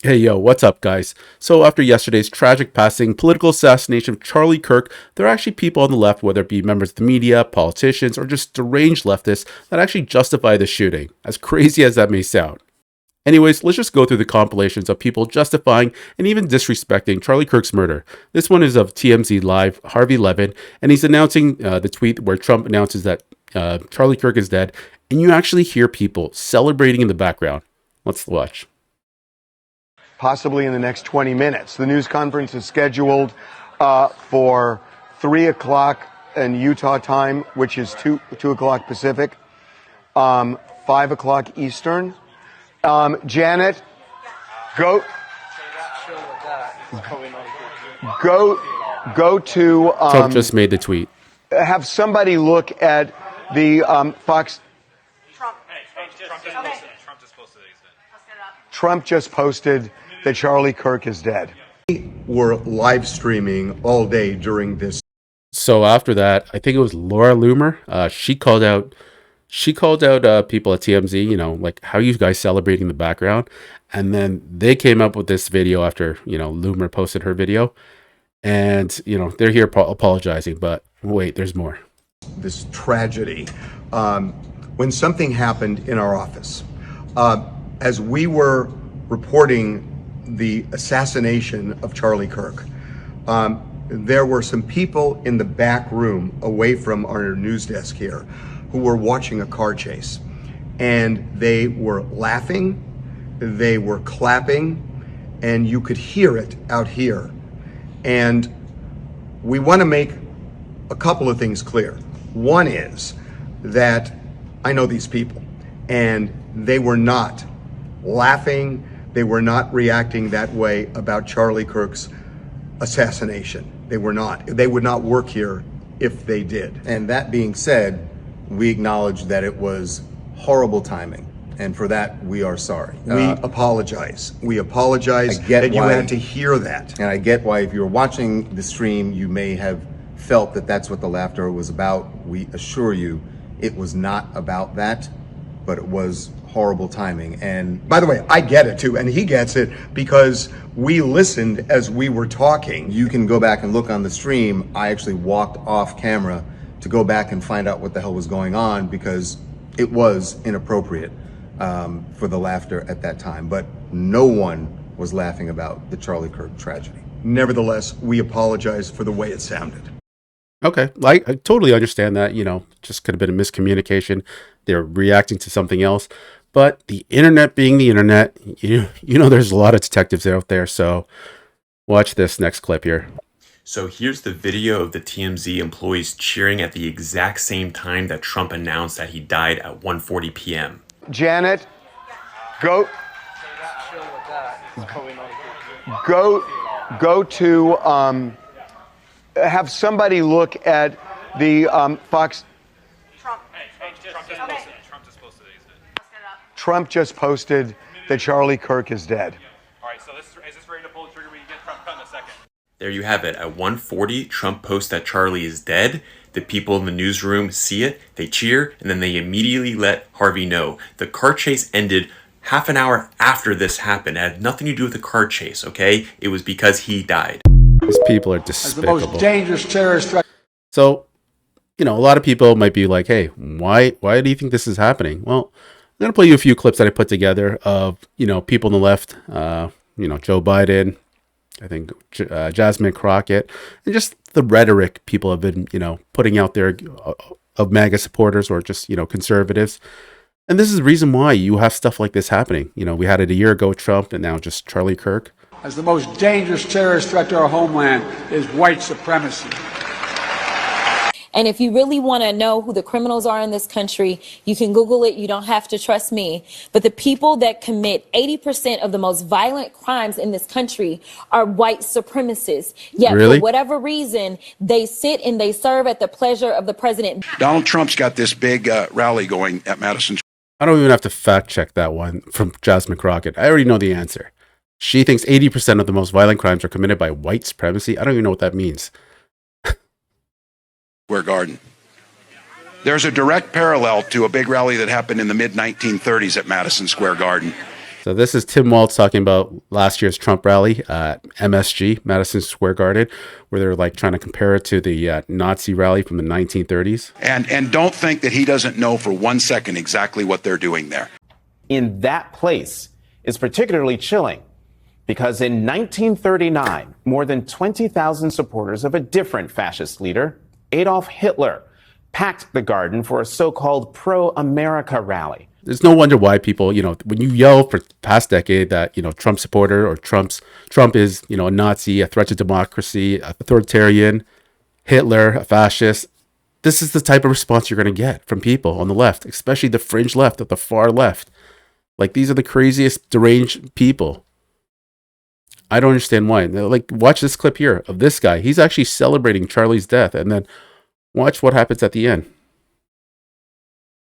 Hey yo, what's up, guys? So, after yesterday's tragic passing, political assassination of Charlie Kirk, there are actually people on the left, whether it be members of the media, politicians, or just deranged leftists, that actually justify the shooting, as crazy as that may sound. Anyways, let's just go through the compilations of people justifying and even disrespecting Charlie Kirk's murder. This one is of TMZ Live, Harvey Levin, and he's announcing the tweet where Trump announces that Charlie Kirk is dead, and you actually hear people celebrating in the background. Let's watch. Possibly in the next 20 minutes. The news conference is scheduled for 3 o'clock in Utah time, which is 2 o'clock Pacific, 5 o'clock Eastern. Janet, go to Trump just made the tweet. have somebody look at the Fox. Trump just posted that Charlie Kirk is dead. We were live streaming all day during this. So after that, I think it was Laura Loomer. She called out people at TMZ, like, how are you guys celebrating in the background? And then they came up with this video after, Loomer posted her video. And, they're here apologizing. But wait, there's more. This tragedy. When something happened in our office, as we were reporting the assassination of Charlie Kirk, there were some people in the back room away from our news desk here who were watching a car chase, and they were laughing, they were clapping, and you could hear it out here. And we want to make a couple of things clear. One is that I know these people, and they were not laughing, they were not reacting that way about Charlie Kirk's assassination. They were not. They would not work here if they did. And that being said, we acknowledge that it was horrible timing, and for that we are sorry. We apologize. We apologize that you had to hear that. And I get why, if you're watching the stream, you may have felt that that's what the laughter was about. We assure you it was not about that, but it was horrible timing. And by the way, I get it too, and he gets it because we listened as we were talking. you can go back and look on the stream. I actually walked off camera to go back and find out what the hell was going on, because it was inappropriate for the laughter at that time. But no one was laughing about the Charlie Kirk tragedy. Nevertheless, we apologize for the way it sounded. Okay, I totally understand that, just could have been a miscommunication. They're reacting to something else. But the internet being the internet, there's a lot of detectives out there. So watch this next clip here. So here's the video of the TMZ employees cheering at the exact same time that Trump announced that he died at 1:40 p.m. Janet, go to have somebody look at the Fox. Trump just posted that Charlie Kirk is dead. All right, so is this ready to pull the trigger? We can get Trump cut in a second. There you have it. At 1:40, Trump posts that Charlie is dead. The people in the newsroom see it, they cheer, and then they immediately let Harvey know. The car chase ended half an hour after this happened. It had nothing to do with the car chase, okay? It was because he died. These people are despicable. As the most dangerous terrorist threat. So, a lot of people might be like, hey, why do you think this is happening? Well, I'm going to play you a few clips that I put together of, people on the left, Joe Biden, I think Jasmine Crockett, and just the rhetoric people have been, putting out there of MAGA supporters or just, conservatives. And this is the reason why you have stuff like this happening. We had it a year ago, Trump, and now just Charlie Kirk. As the most dangerous terrorist threat to our homeland is white supremacy. And if you really want to know who the criminals are in this country, you can Google it. You don't have to trust me. But the people that commit 80% of the most violent crimes in this country are white supremacists. Yet, Really? for whatever reason, they sit and they serve at the pleasure of the president. Donald Trump's got this big rally going at Madison. I don't even have to fact check that one from Jasmine Crockett. I already know the answer. She thinks 80% of the most violent crimes are committed by white supremacy. I don't even know what that means. Square Garden. There's a direct parallel to a big rally that happened in the mid-1930s at Madison Square Garden. So this is Tim Walz talking about last year's Trump rally at MSG, Madison Square Garden, where they're like trying to compare it to the Nazi rally from the 1930s. And don't think that he doesn't know for 1 second exactly what they're doing there. In that place is particularly chilling because in 1939, more than 20,000 supporters of a different fascist leader, Adolf Hitler, packed the garden for a so-called pro-America rally. There's no wonder why people, when you yell for the past decade that, Trump supporter or Trump is, a Nazi, a threat to democracy, authoritarian, Hitler, a fascist, this is the type of response you're going to get from people on the left, especially the fringe left, at the far left. Like, these are the craziest, deranged people. I don't understand why. Like, watch this clip here of this guy. He's actually celebrating Charlie's death, and then watch what happens at the end.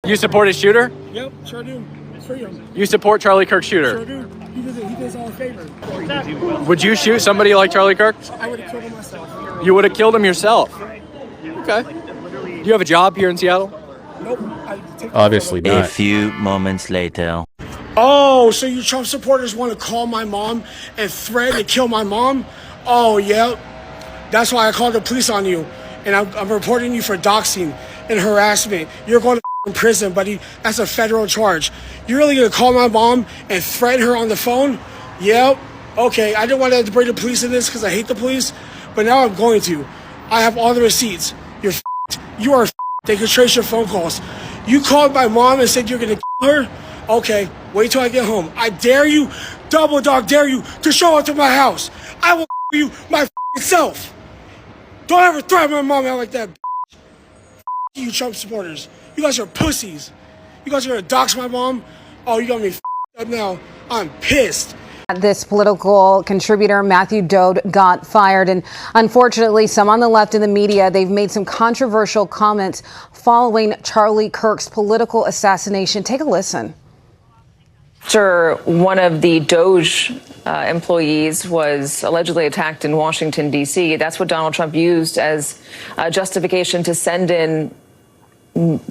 You support a shooter? Yep, sure do. Freedom. You support Charlie Kirk shooter? Sure do. He does all a favor. Would you shoot somebody like Charlie Kirk? I would have killed him myself. You would have killed him yourself? Okay. Do you have a job here in Seattle? Nope. Obviously not. A few moments later. Oh, so you Trump supporters want to call my mom and threaten to kill my mom? Oh, yeah. That's why I called the police on you. And I'm reporting you for doxing and harassment. You're going to prison, buddy. That's a federal charge. You're really going to call my mom and threaten her on the phone? Yep. Okay, I didn't want to bring the police in this because I hate the police, but now I'm going to. I have all the receipts. You're You are They can trace your phone calls. You called my mom and said you're going to kill her? Okay, wait till I get home. I dare you, double dog dare you, to show up to my house. I will you my self. Don't ever threaten my mom out like that. You Trump supporters. You guys are pussies. You guys are going to dox my mom? Oh, you got me up now. I'm pissed. This political contributor, Matthew Dode, got fired. And unfortunately, some on the left in the media, they've made some controversial comments following Charlie Kirk's political assassination. Take a listen. After one of the Doge employees was allegedly attacked in Washington, D.C., that's what Donald Trump used as justification to send in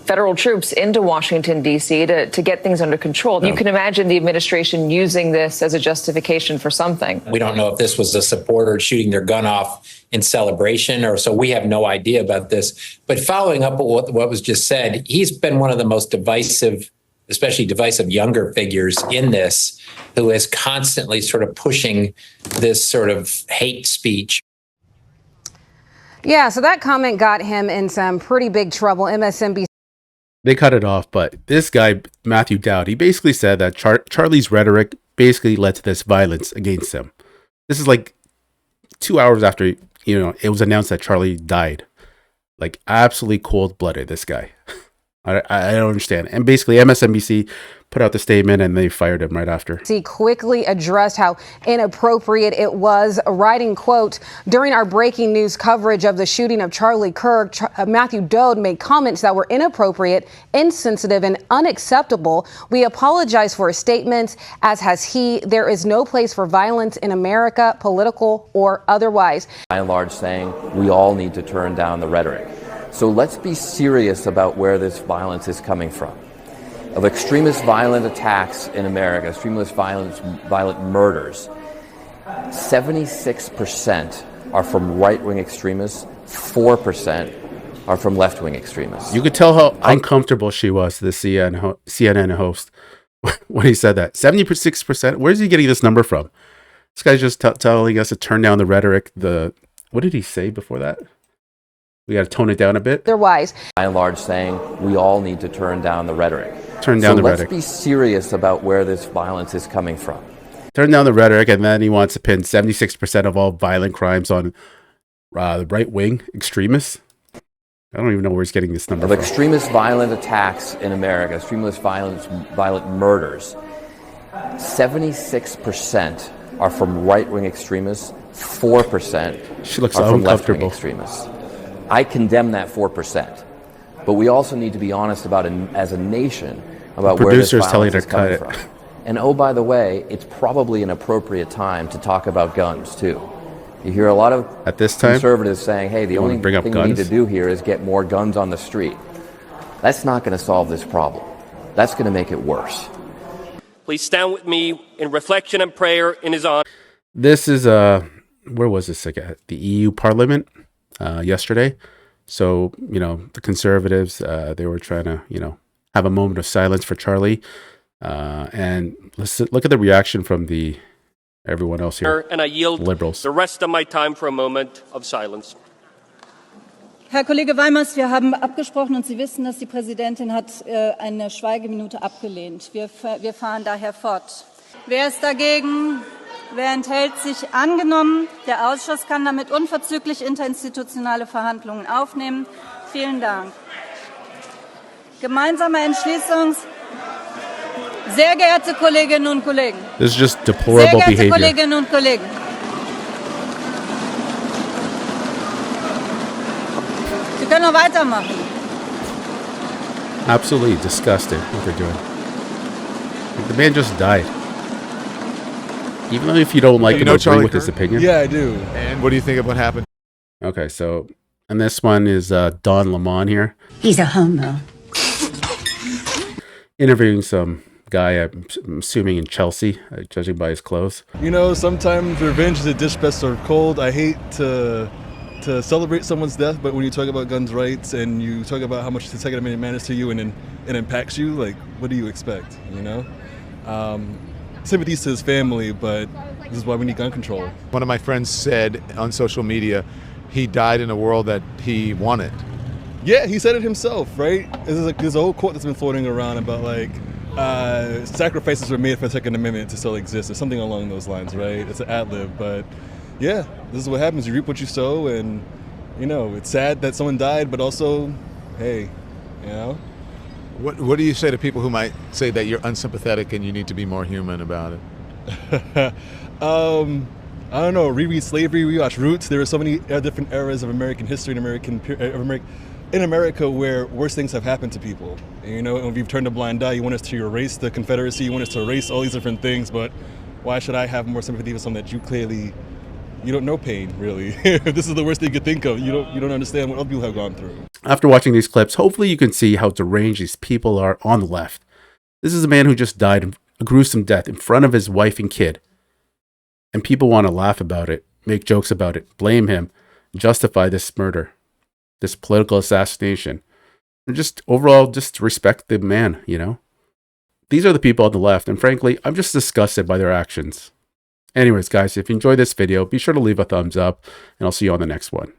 federal troops into Washington, D.C. to get things under control. You can imagine the administration using this as a justification for something. We don't know if this was a supporter shooting their gun off in celebration, or so we have no idea about this. But following up on what was just said, he's been one of the most divisive, especially divisive younger figures in this, who is constantly sort of pushing this sort of hate speech. Yeah, so that comment got him in some pretty big trouble. MSNBC. They cut it off, but this guy, Matthew Dowd, he basically said that Charlie's rhetoric basically led to this violence against him. This is like 2 hours after, it was announced that Charlie died. Like, absolutely cold-blooded, this guy. I don't understand. And basically, MSNBC put out the statement and they fired him right after. He quickly addressed how inappropriate it was, writing, quote, during our breaking news coverage of the shooting of Charlie Kirk, Matthew Dode made comments that were inappropriate, insensitive, and unacceptable. We apologize for his statements, as has he. There is no place for violence in America, political or otherwise. By and large, saying we all need to turn down the rhetoric. So let's be serious about where this violence is coming from. Of extremist violent attacks in America, extremist violent murders, 76% are from right-wing extremists, 4% are from left-wing extremists. You could tell how uncomfortable she was, the CNN host, when he said that. 76%, where's he getting this number from? This guy's just telling us to turn down the rhetoric. What did he say before that? We got to tone it down a bit. Otherwise, by and large, saying we all need to turn down the rhetoric. Turn down the rhetoric. Let's be serious about where this violence is coming from. Turn down the rhetoric, and then he wants to pin 76% of all violent crimes on the right-wing extremists. I don't even know where he's getting this number of from. Extremist violent attacks in America, extremist violent murders, 76% are from right-wing extremists, 4% she looks are from left-wing uncomfortable. extremists. I condemn that 4%, but we also need to be honest about, as a nation, about where this violence is coming from. And oh, by the way, it's probably an appropriate time to talk about guns too. You hear a lot of conservatives saying, "Hey, the only thing we need to do here is get more guns on the street." That's not going to solve this problem. That's going to make it worse. Please stand with me in reflection and prayer in his honor. This is where was this? Like at the EU Parliament yesterday. So, you know, the conservatives, they were trying to, you know, have a moment of silence for Charlie. And let's look at the reaction from everyone else here. And I yield Liberals. the rest of my time for a moment of silence. Herr Kollege Weimers, wir haben abgesprochen und Sie wissen, dass die Präsidentin hat eine Schweigeminute abgelehnt. Wir fahren daher fort. Wer ist dagegen? Wer enthält sich? Angenommen. Der Ausschuss kann damit unverzüglich interinstitutionelle Verhandlungen aufnehmen. Vielen Dank. Gemeinsame Entschließungs... Sehr geehrte Kolleginnen und Kollegen. This is just deplorable Sehr geehrte behavior. Kolleginnen und Kollegen. Sie können noch weitermachen. Absolutely disgusting what they're doing. The man just died. Even if you don't like him or agree with his opinion. Yeah, I do. And what do you think of what happened? Okay, so, and this one is Don Lemon here. He's a homo. Interviewing some guy, I'm assuming in Chelsea, judging by his clothes. You know, sometimes revenge is a dish best served cold. I hate to celebrate someone's death, but when you talk about guns rights and you talk about how much the Second Amendment matters to you and it impacts you, like, what do you expect, you know? Sympathies to his family, but this is why we need gun control. One of my friends said on social media, he died in a world that he wanted. Yeah, he said it himself, right? There's a whole quote that's been floating around about, like, sacrifices were made for the Second Amendment to still exist, or something along those lines, right? It's an ad-lib, but yeah, this is what happens. You reap what you sow, and, you know, it's sad that someone died, but also, hey, you know? What do you say to people who might say that you're unsympathetic and you need to be more human about it? I don't know, reread slavery, rewatch Roots. There are so many different eras of American history and in America where worse things have happened to people. And, you know, and we've turned a blind eye. You want us to erase the Confederacy, you want us to erase all these different things, but why should I have more sympathy for someone that you don't know pain, really? If this is the worst thing you could think of, you don't understand what other people have gone through. After watching these clips, hopefully you can see how deranged these people are on the left. This is a man who just died a gruesome death in front of his wife and kid. And people want to laugh about it, make jokes about it, blame him, justify this murder, this political assassination. And just overall, just respect the man, you know? These are the people on the left, and frankly, I'm just disgusted by their actions. Anyways, guys, if you enjoyed this video, be sure to leave a thumbs up, and I'll see you on the next one.